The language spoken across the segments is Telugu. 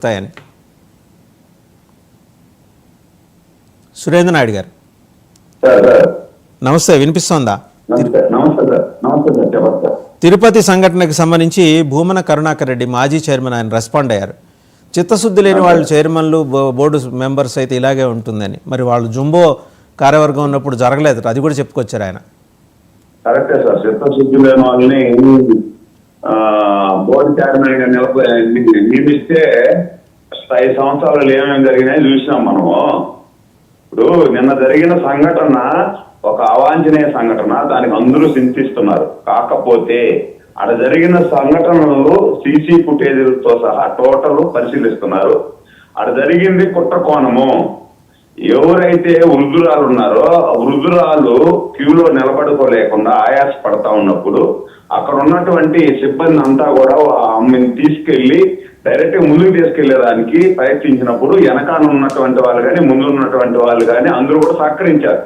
వస్తాయని. సురేంద్ర నాయుడు గారు నమస్తే, వినిపిస్తోందా? తిరుపతి సంఘటనకు సంబంధించి భూమన కరుణాకర్ రెడ్డి మాజీ చైర్మన్ ఆయన రెస్పాండ్ అయ్యారు. చిత్తశుద్ధి లేని వాళ్ళు చైర్మన్లు బోర్డు మెంబర్స్ అయితే ఇలాగే ఉంటుందని. మరి వాళ్ళు జుంబో కార్యవర్గం ఉన్నప్పుడు జరగలేదు, అది కూడా చెప్పుకొచ్చారు ఆయన. కరెక్టే సార్, చిత్తశుద్ధి లేని వాళ్ళని బోర్డు చైర్మన్ గా నియమిస్తే 5 సంవత్సరాలు ఏమేమి జరిగినాయి చూసినాం మనము. ఇప్పుడు నిన్న జరిగిన సంఘటన ఒక అవాంఛనీయ సంఘటన, దానికి అందరూ చింతిస్తున్నారు. కాకపోతే అక్కడ జరిగిన సంఘటనలు సీసీ ఫుటేజీలతో సహా టోటల్ పరిశీలిస్తున్నారు. అక్కడ జరిగింది కుట్ర కోణము. ఎవరైతే వృద్ధురాలు ఉన్నారో ఆ వృద్ధురాలు క్యూలో నిలబడుకోలేకుండా ఆయాస పడతా ఉన్నప్పుడు అక్కడ ఉన్నటువంటి సిబ్బంది అంతా కూడా ఆమెను తీసుకెళ్లి డైరెక్ట్ ముందుకు తీసుకెళ్లేదానికి ప్రయత్నించినప్పుడు వెనకాల ఉన్నటువంటి వాళ్ళు కానీ ముందు ఉన్నటువంటి వాళ్ళు కానీ అందరూ కూడా సహకరించారు.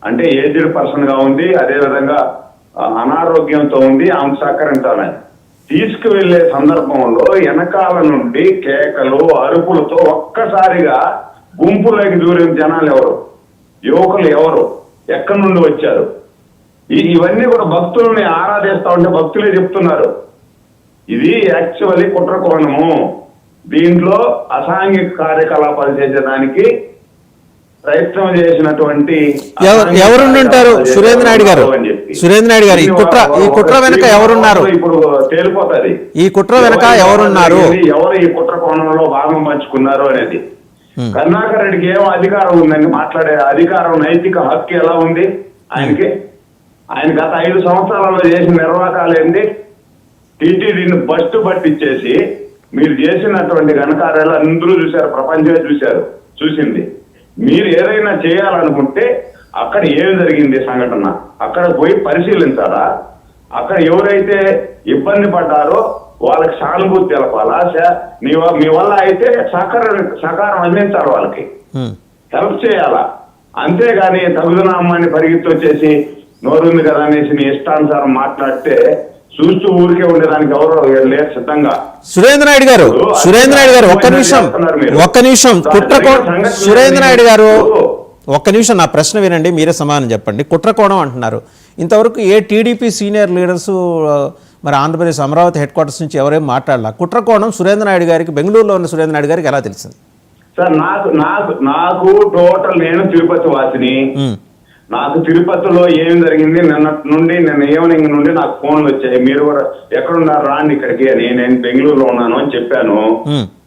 అంటే ఏజ్డ్ పర్సన్ గా ఉంది, అదే విధంగా అనారోగ్యంతో ఉంది, ఆమె సహకరించాలని తీసుకువెళ్లే సందర్భంలో వెనకాల నుండి కేకలు అరుపులతో ఒక్కసారిగా గుంపులోకి దూరిన జనాలు ఎవరు, యువకులు ఎవరు, ఎక్కడి నుండి వచ్చారు, ఇవన్నీ కూడా భక్తులని ఆరాధిస్తా ఉంటే భక్తులే చెప్తున్నారు. ఇది యాక్చువల్లీ కుట్ర కోణము. దీంట్లో అసాంఘిక కార్యకలాపాలు చేసేదానికి ప్రయత్నం చేసినటువంటి ఎవరుంటారు? సురేంద్ర నాయుడు గారు, సురేంద్ర నాయుడు గారు, ఈ కుట్ర వెనక ఎవరున్నారు? ఇప్పుడు తేలిపోతుంది. ఈ కుట్ర వెనక ఎవరున్నారు, ఎవరు ఈ కుట్ర కోణంలో భాగం పంచుకున్నారు అనేది. కరుణాకర్ రెడ్డికి ఏమో అధికారం ఉందండి, మాట్లాడే అధికారం, నైతిక హక్కు ఎలా ఉంది ఆయనకి? ఆయన గత 5 సంవత్సరాలలో చేసిన నిర్వాకాలు ఏంటి? టీటీడీని బస్టు పట్టించేసి మీరు చేసినటువంటి ఘనకార్యాలు అందరూ చూశారు, ప్రపంచమే చూసింది. మీరు ఏదైనా చేయాలనుకుంటే అక్కడ ఏం జరిగింది సంఘటన అక్కడ పోయి పరిశీలించాలా? అక్కడ ఎవరైతే ఇబ్బంది పడ్డారో వాళ్ళకి సానుభూతి తెలపాలా? మీ వల్ల అయితే సహకారం అందించాలి, వాళ్ళకి హెల్ప్ చేయాలా. అంతేగాని తగుదనామాన్ని పరిగెత్తి వచ్చేసి నోరుంది కదా అనేసి నీ ఇష్టానుసారం మాట్లాడితే చూస్తూ ఊరికే ఉండేదానికి ఎవరో లేరు సిద్ధంగా. సురేంద్ర నాయుడు గారు, ఒక్క నిమిషం సురేంద్ర నాయుడు గారు ఒక్క నిమిషం నా ప్రశ్న వినండి, మీరే సమాధానం చెప్పండి. కుట్రకోణం అంటున్నారు. ఇంతవరకు ఏ టీడీపీ సీనియర్ లీడర్స్ మరి ఆంధ్రప్రదేశ్ అమరావతి హెడ్ క్వార్టర్స్ నుంచి ఎవరేం మాట్లాడాల? కుట్రకోణం సురేంద్ర నాయుడు గారికి, బెంగళూరులో ఉన్న సురేంద్ర నాయుడు గారికి ఎలా తెలిసింది? సార్ నాకు టోటల్, నేను తిరుపతి వాసిని. నాకు తిరుపతిలో ఏం జరిగింది నిన్న ఈవినింగ్ నుండి నాకు ఫోన్లు వచ్చాయి. మీరు కూడా ఎక్కడున్నారు రాండి ఇక్కడికి అని. నేను బెంగళూరులో ఉన్నాను అని చెప్పాను.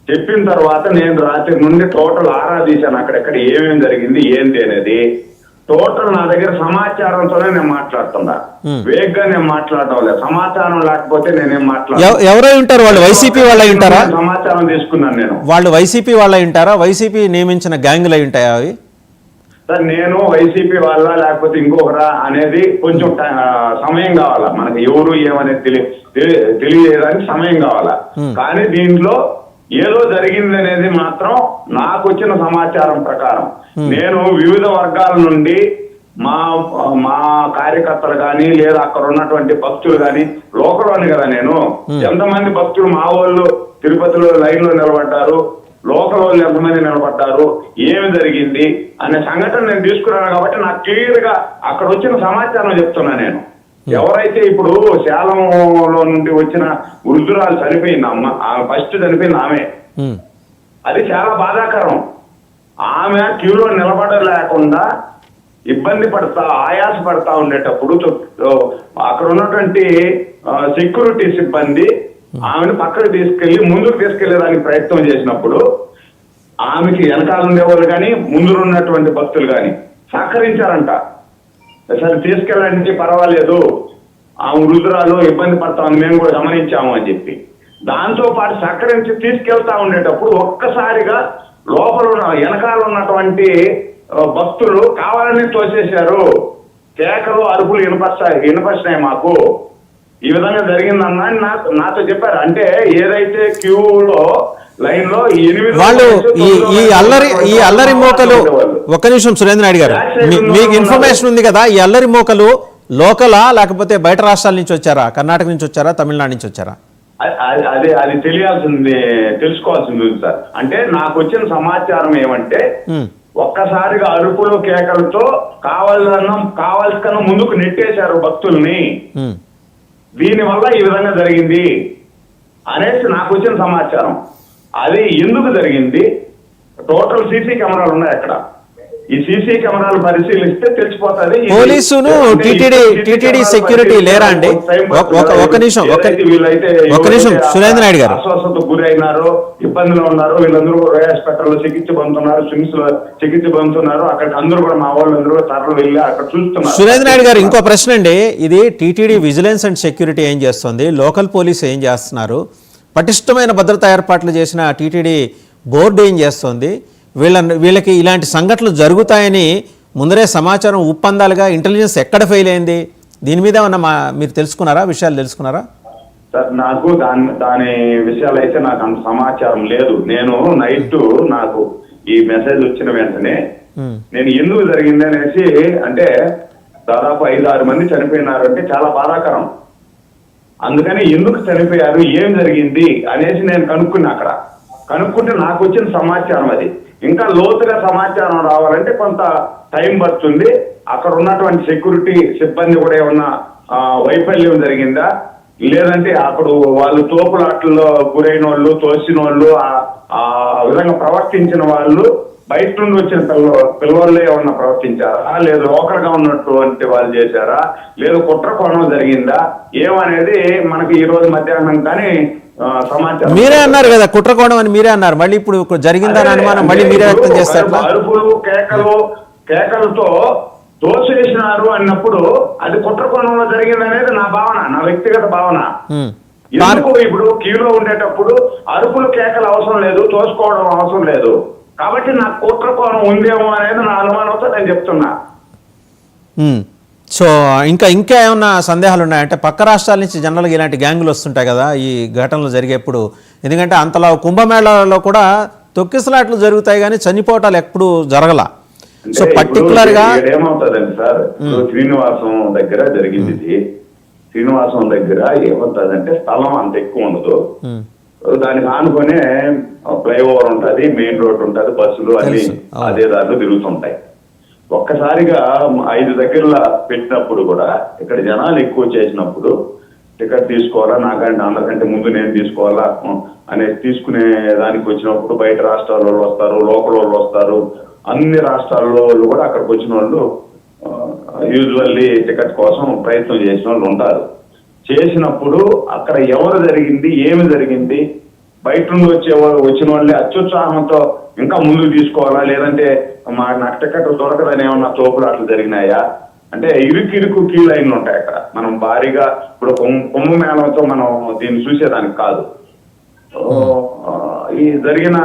చెప్పిన తర్వాత నేను రాత్రి నుండి టోటల్ ఆరాధించాను అక్కడెక్కడ ఏమేమి జరిగింది ఏంటి అనేది. టోటల్ నా దగ్గర సమాచారంతోనే నేను మాట్లాడుతున్నా, వేగ్గా నేను మాట్లాడటం లేదు. సమాచారం లేకపోతే నేనేం మాట్లాడతాను? ఎవరై ఉంటారు వాళ్ళు? వైసీపీ వాళ్ళ ఉంటారా? సమాచారం తీసుకున్నాను నేను. వాళ్ళు వైసీపీ వాళ్ళ ఉంటారా? వైసీపీ నియమించిన గ్యాంగులు అయి ఉంటాయా అవి? సార్ నేను వైసీపీ వాళ్ళ లేకపోతే ఇంకొకరా అనేది కొంచెం సమయం కావాలా మనకి. ఎవరు ఏమనేది తెలియజేయడానికి సమయం కావాలా. కానీ దీంట్లో ఏదో జరిగింది అనేది మాత్రం నాకు వచ్చిన సమాచారం ప్రకారం నేను వివిధ వర్గాల నుండి మా కార్యకర్తలు కానీ లేదా అక్కడ ఉన్నటువంటి భక్తులు కానీ, లోకల్ అని కదా నేను, ఎంతమంది భక్తులు మా వాళ్ళు తిరుపతిలో లైన్ లో నిలబడ్డారు, లోకల్ వాళ్ళు ఎంతమంది నిలబడ్డారు, ఏమి జరిగింది అనే సంఘటన నేను తీసుకున్నాను. కాబట్టి నాకు క్లియర్ గా అక్కడ వచ్చిన సమాచారం చెప్తున్నా నేను. ఎవరైతే ఇప్పుడు శాలంలో నుండి వచ్చిన వృద్ధురాలు చనిపోయింది, ఆమె ఫస్ట్ చనిపోయింది ఆమె. అది చాలా బాధాకరం. ఆమె క్యూలో నిలబడలేకుండా ఇబ్బంది పడతా, ఆయాస పడతా ఉండేటప్పుడు అక్కడ ఉన్నటువంటి సెక్యూరిటీ సిబ్బంది ఆమెను పక్కకు తీసుకెళ్లి ముందుకు తీసుకెళ్లేదానికి ప్రయత్నం చేసినప్పుడు ఆమెకి వెనకాల ఉండేవాళ్ళు కానీ ముందు ఉన్నటువంటి భక్తులు కానీ సహకరించారంట. సరే తీసుకెళ్ళడానికి పర్వాలేదు, ఆ వృద్ధురాలు ఇబ్బంది పడతామని మేము కూడా గమనించాము అని చెప్పి దాంతో పాటు సహకరించి తీసుకెళ్తా ఉండేటప్పుడు ఒక్కసారిగా లోపల వెనకాల ఉన్నటువంటి భక్తులు కావాలని తోసేశారు. కేకలు అరుపులు వినపరిచినాయి మాకు. ఈ విధంగా జరిగిందన్నా నాతో చెప్పారు. అంటే ఏదైతే క్యూలో లైన్ లో 8 వాళ్ళు ఈ అల్లరి మోకలు, ఒక్క నిమిషం సురేంద్ర నాయుడు గారు, మీకు ఇన్ఫర్మేషన్ ఉంది కదా, ఈ అల్లరి మోకలు లోకలా లేకపోతే బయట రాష్ట్రాల నుంచి వచ్చారా? కర్ణాటక నుంచి వచ్చారా? తమిళనాడు నుంచి వచ్చారా? అది తెలియాల్సింది, తెలుసుకోవాల్సింది ఉంది సార్. అంటే నాకు వచ్చిన సమాచారం ఏమంటే ఒక్కసారిగా అరుపులు కేకలతో కావాల్సిన ముందుకు నెట్టేశారు భక్తుల్ని, దీనివల్ల ఈ విధంగా జరిగింది అనేసి నాకు వచ్చిన సమాచారం. అది ఎందుకు జరిగింది, టోటల్ సీసీ కెమెరాలు ఉన్నాయి అక్కడ. ఈ సీసీ కెమెరాలు పరిశీలిస్తే తెలిసిపోతుంది. పోలీసును టీటీడీ సెక్యూరిటీ లేరా అండి? ఒక నిమిషం సురేంద్ర నాయుడు గారు, అస్వస్థతకు గురి అయినారు, ఇబ్బందులు ఉన్నారు, వీళ్ళందరూ హాస్పిటల్లో చికిత్స పొందుతున్నారు, స్విమ్స్ లో చికిత్స పొందుతున్నారు. అక్కడికి అందరూ కూడా మా వాళ్ళందరూ తరలి వెళ్ళి అక్కడ చూస్తున్నారు. సురేంద్ర నాయుడు గారు, ఇంకో ప్రశ్న అండి. ఇది టీటీడీ విజిలెన్స్ అండ్ సెక్యూరిటీ ఏం చేస్తుంది, లోకల్ పోలీసు ఏం చేస్తున్నారు, పటిష్టమైన భద్రతా ఏర్పాట్లు చేసిన టీటీడీ బోర్డు ఏం చేస్తుంది, వీళ్ళకి ఇలాంటి సంఘటనలు జరుగుతాయని ముందరే సమాచారం ఉప్పందాలుగా ఇంటెలిజెన్స్ ఎక్కడ ఫెయిల్ అయింది, దీని మీద ఏమన్నా మీరు విషయాలు తెలుసుకున్నారా? సార్ నాకు దాని విషయాలు అయితే నాకు అంత సమాచారం లేదు. నేను నైట్ నాకు ఈ మెసేజ్ వచ్చిన వెంటనే నేను ఎందుకు జరిగింది అనేసి, అంటే దాదాపు 5-6 మంది చనిపోయినారు అంటే చాలా బాధాకరం. అందుకని ఎందుకు చనిపోయారు, ఏం జరిగింది అనేసి నేను కనుక్కుంటే నాకు వచ్చిన సమాచారం అది. ఇంకా లోతుగా సమాచారం రావాలంటే కొంత టైం పడుతుంది. అక్కడ ఉన్నటువంటి సెక్యూరిటీ సిబ్బంది కూడా ఏమన్నా వైఫల్యం జరిగిందా, లేదంటే అక్కడ వాళ్ళు తోపులాట్లలో గురైన వాళ్ళు, తోసిన వాళ్ళు, ఆ విధంగా ప్రవర్తించిన వాళ్ళు బయట నుండి వచ్చిన పిల్లవాళ్ళే ఏమన్నా ప్రవర్తించారా, లేదు లోకల్ గా ఉన్నటువంటి వాళ్ళు చేశారా, లేదు కుట్ర కోణం జరిగిందా, ఏమనేది మనకి ఈ రోజు మధ్యాహ్నం కానీ సమాచారం. మీరే అన్నారు కదా కుట్రకోణం అని, మీరే అన్నారు. మళ్ళీ ఇప్పుడు జరిగిందని అనుమానం మళ్ళీ మీరే వ్యక్తం చేస్తారు. అరుపులు కేకలతో దోషేసినారు అన్నప్పుడు అది కుట్రకోణంలో జరిగింది అనేది నా భావన, నా వ్యక్తిగత భావన. ఎందుకు ఇప్పుడు క్యూలో ఉండేటప్పుడు అరుపులు కేకలు అవసరం లేదు, తోసుకోవడం అవసరం లేదు. కాబట్టి నాకు కుట్రకోణం ఉందేమో అనేది నా అనుమానంతో నేను చెప్తున్నా. సో ఇంకా ఏమన్నా సందేహాలు ఉన్నాయంటే, పక్క రాష్ట్రాల నుంచి జనరల్గా ఇలాంటి గ్యాంగులు వస్తుంటాయి కదా ఈ ఘటనలు జరిగేప్పుడు. ఎందుకంటే అంతలా కుంభమేళాలో కూడా తొక్కిసలాట్లు జరుగుతాయి కానీ చనిపోవటాలు ఎప్పుడు జరగల. సో పర్టికులర్ గా ఏమవుతుందండి సార్, శ్రీనివాసం దగ్గర జరిగింది. శ్రీనివాసం దగ్గర ఏమవుతుందంటే స్థలం అంత ఎక్కువ ఉండదు, దానికి ఆనుకునే ఫ్లైఓవర్ ఉంటది, మెయిన్ రోడ్ ఉంటది, బస్సులు అన్ని అదే దారిలో తిరుగుతుంటాయి. ఒక్కసారిగా 5 దగ్గరలా పెట్టినప్పుడు కూడా ఇక్కడ జనాలు ఎక్కువ చేసినప్పుడు టికెట్ తీసుకోవాలా, నాకంటే అందరికంటే ముందు నేను తీసుకోవాలా అనేది తీసుకునే దానికి వచ్చినప్పుడు బయట రాష్ట్రాల వాళ్ళు వస్తారు, లోకల్ వాళ్ళు వస్తారు, అన్ని రాష్ట్రాల్లో వాళ్ళు కూడా అక్కడికి వచ్చిన వాళ్ళు యూజువల్లీ టికెట్ కోసం ప్రయత్నం చేసిన వాళ్ళు ఉంటారు. చేసినప్పుడు అక్కడ ఎవరు జరిగింది, ఏమి జరిగింది, బయట నుండి వచ్చిన వాళ్ళే అత్యుత్సాహంతో ఇంకా ముందుకు తీసుకోవాలా, లేదంటే నాకు టికెట్ దొరకదని ఏమన్నా తోపులాట్లు జరిగినాయా అంటే ఇరుకు క్యూ లైన్లు ఉంటాయి అక్కడ. మనం భారీగా ఇప్పుడు కుంభమేళంతో మనం దీన్ని చూసేదానికి కాదు. ఈ జరిగిన